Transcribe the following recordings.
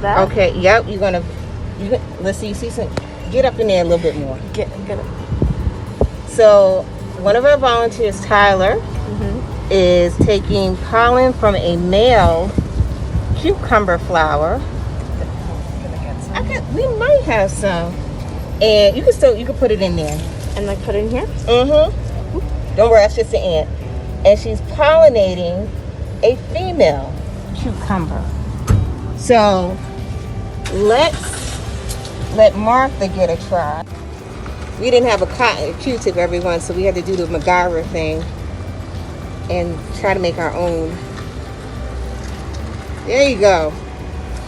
That? Okay, yep, let's see, you see some, get up in there a little bit more. Get it. So, one of our volunteers, Tyler, is taking pollen from a male cucumber flower. We might have some. And you can put it in there. And like put it in here? Mm-hmm. Don't worry, that's just an ant. And she's pollinating a female cucumber. So let's let Martha get a try. We didn't have a Q-tip, everyone, so we had to do the MacGyver thing and try to make our own. There you go.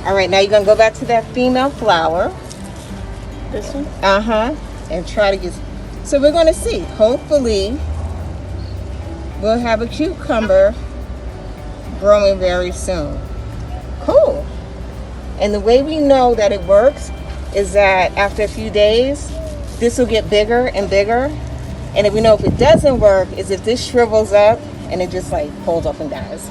All right, now you're gonna go back to that female flower. This one? And try to get. So we're gonna see. Hopefully, we'll have a cucumber growing very soon. Cool. And the way we know that it works is that after a few days, this will get bigger and bigger. And if we know if it doesn't work, is if this shrivels up and it just like folds off and dies.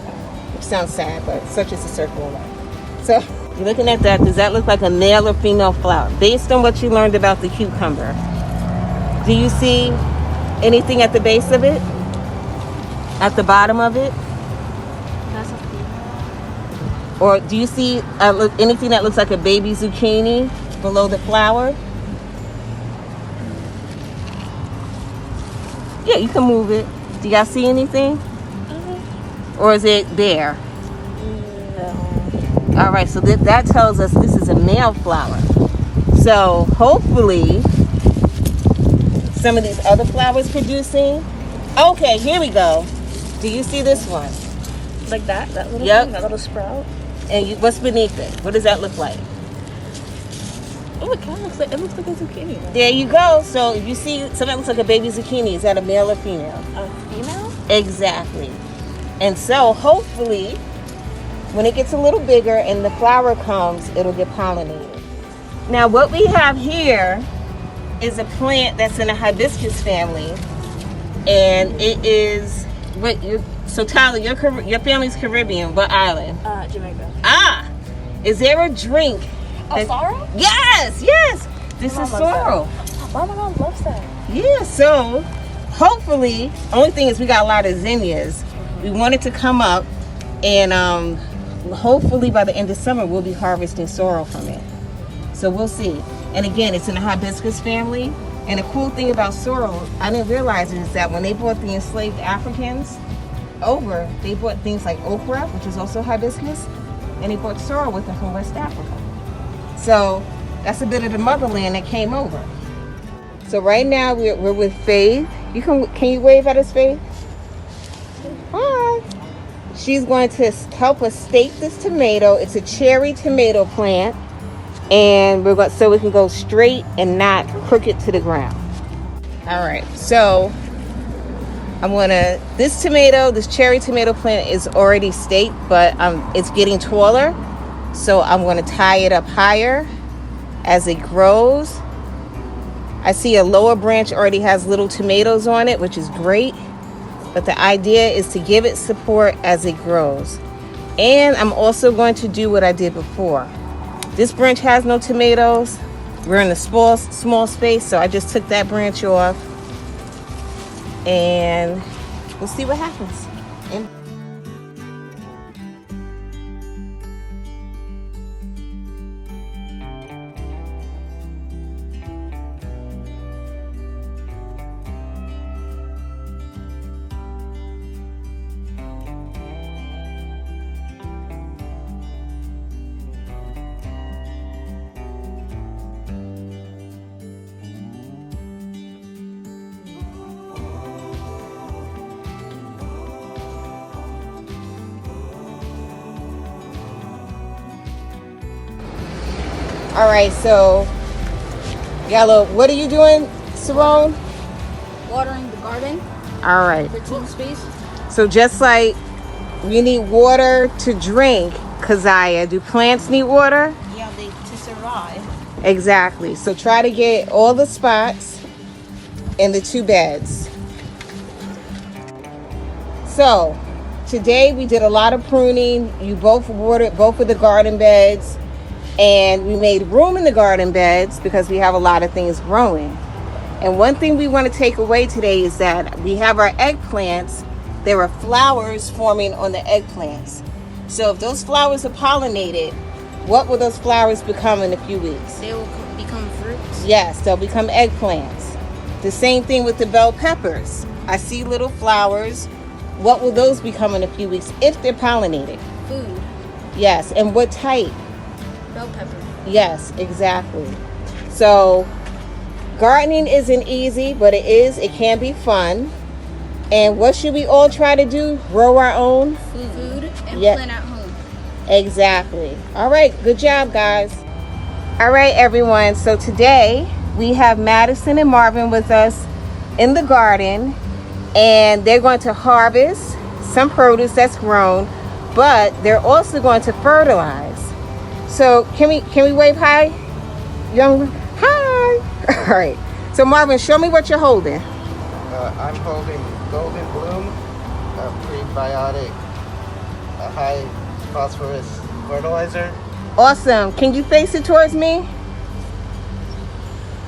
Which sounds sad, but such is the circle of life. So you're looking at that. Does that look like a male or female flower? Based on what you learned about the cucumber, do you see anything at the base of it? At the bottom of it? That's a female. Or do you see anything that looks like a baby zucchini below the flower? Yeah, you can move it. Do y'all see anything? Or is it bare? No. All right, so that tells us this is a male flower. So hopefully some of these other flowers producing. Okay, here we go. Do you see this one? Like that little thing, that little sprout? And what's beneath it? What does that look like? Oh, it kind of looks like a zucchini. There you go. So if you see something that looks like a baby zucchini, is that a male or female? A female? Exactly. And so hopefully when it gets a little bigger and the flower comes, it'll get pollinated. Now what we have here is a plant that's in a hibiscus family, and it is so Tyler, your family's Caribbean. What island? Jamaica. Is there a drink? Sorrel? Yes. This is sorrel. Oh my God, loves that. Yeah, so hopefully, only thing is we got a lot of zinnias. We wanted to come up and hopefully by the end of summer we'll be harvesting sorrel from it. So we'll see. And again, it's in the hibiscus family. And the cool thing about sorrel, I didn't realize, is that when they brought the enslaved Africans over, they brought things like okra, which is also hibiscus, and they brought sorrel with them from West Africa. So that's a bit of the motherland that came over. So right now we're with Faith. Can you wave at us, Faith? Hi. She's going to help us stake this tomato. It's a cherry tomato plant, and so we can go straight and not crooked to the ground. All right. So this cherry tomato plant is already staked, but it's getting taller. So I'm going to tie it up higher as it grows. I see a lower branch already has little tomatoes on it, which is great. But the idea is to give it support as it grows. And I'm also going to do what I did before. This branch has no tomatoes. We're in a small space, so I just took that branch off. And we'll see what happens. All right, so Yellow, what are you doing, Simone? Watering the garden. All right. The team space. So just like we need water to drink, Keziah, do plants need water? Yeah, to survive. Exactly. So try to get all the spots in the 2 beds. So today we did a lot of pruning. You both watered both of the garden beds. And we made room in the garden beds because we have a lot of things growing. And one thing we want to take away today is that we have our eggplants. There are flowers forming on the eggplants. So if those flowers are pollinated, what will those flowers become in a few weeks? They will become fruits? Yes, they'll become eggplants. The same thing with the bell peppers. I see little flowers. What will those become in a few weeks if they're pollinated? Food. Yes, and what type? Bell pepper. Yes, exactly. So gardening isn't easy, but it can be fun. And what should we all try to do? Grow our own food and Yep. plant at home. Exactly. All right, good job, guys. All right, everyone. So today we have Madison and Marvin with us in the garden, and they're going to harvest some produce that's grown, but they're also going to fertilize. So can we wave hi, young? Hi. All right. So Marvin, show me what you're holding. I'm holding Golden Bloom, a prebiotic, a high phosphorus fertilizer. Awesome. Can you face it towards me?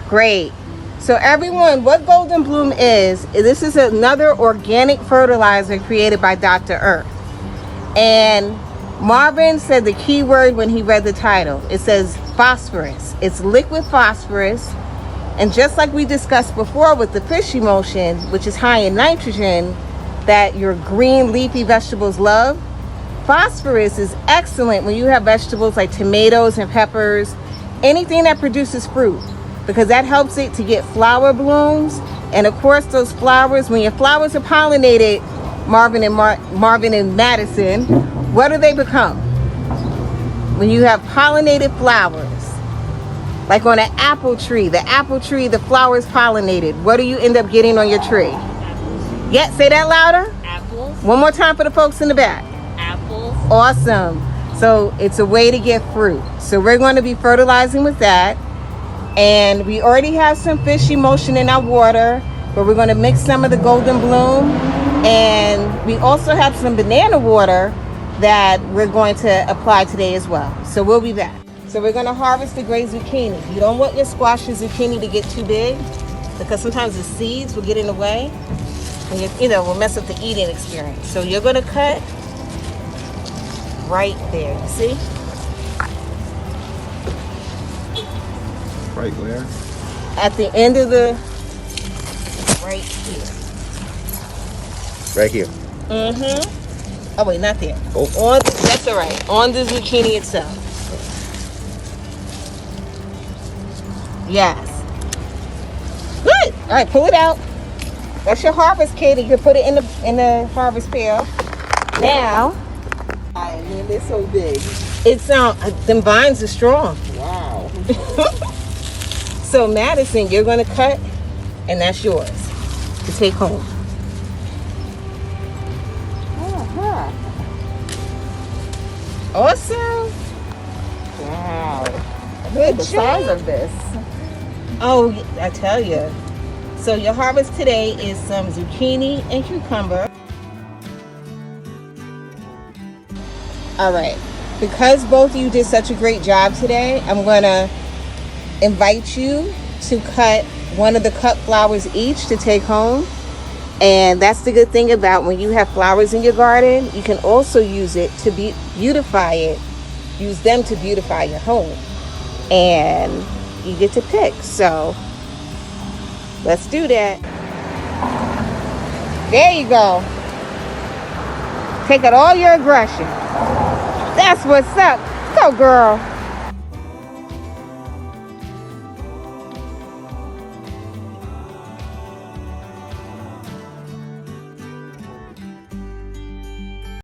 Great. So everyone, what Golden Bloom is this is another organic fertilizer created by Dr. Earth. And Marvin said the key word when he read the title. It says phosphorus. It's liquid phosphorus. And just like we discussed before with the fish emulsion, which is high in nitrogen, that your green leafy vegetables love, phosphorus is excellent when you have vegetables like tomatoes and peppers, anything that produces fruit, because that helps it to get flower blooms. And of course, those flowers, when your flowers are pollinated, Marvin and Madison, what do they become? When you have pollinated flowers, like on an apple tree, the flower is pollinated. What do you end up getting on your tree? Apples. Yeah, say that louder. Apples. One more time for the folks in the back. Apples. Awesome. So it's a way to get fruit. So we're going to be fertilizing with that. And we already have some fish emulsion in our water, but we're going to mix some of the Golden Bloom. And we also have some banana water that we're going to apply today as well. So we'll be back. So we're going to harvest the gray zucchini. You don't want your squash and zucchini to get too big, because sometimes the seeds will get in the way and will mess up the eating experience. So you're going to cut right there. You see? Right where? At the end of the right here. Right here. Mm-hmm. Oh wait, not there. Oh. That's all right. On the zucchini itself. Yes. Good. All right, pull it out. That's your harvest kit. You can put it in the harvest pail. Now, Man, they're so big. it's them vines are strong. Wow. So Madison, you're gonna cut, and that's yours to take home. Uh-huh. Awesome. Wow. Good The job. size of this. Oh, I tell you. So your harvest today is some zucchini and cucumber. All right. Because both of you did such a great job today, I'm going to invite you to cut one of the cut flowers each to take home. And that's the good thing about when you have flowers in your garden, you can also use it to beautify it. Use them to beautify your home. And you get to pick. So let's do that. There you go. Take out all your aggression. That's what's up. Go, girl.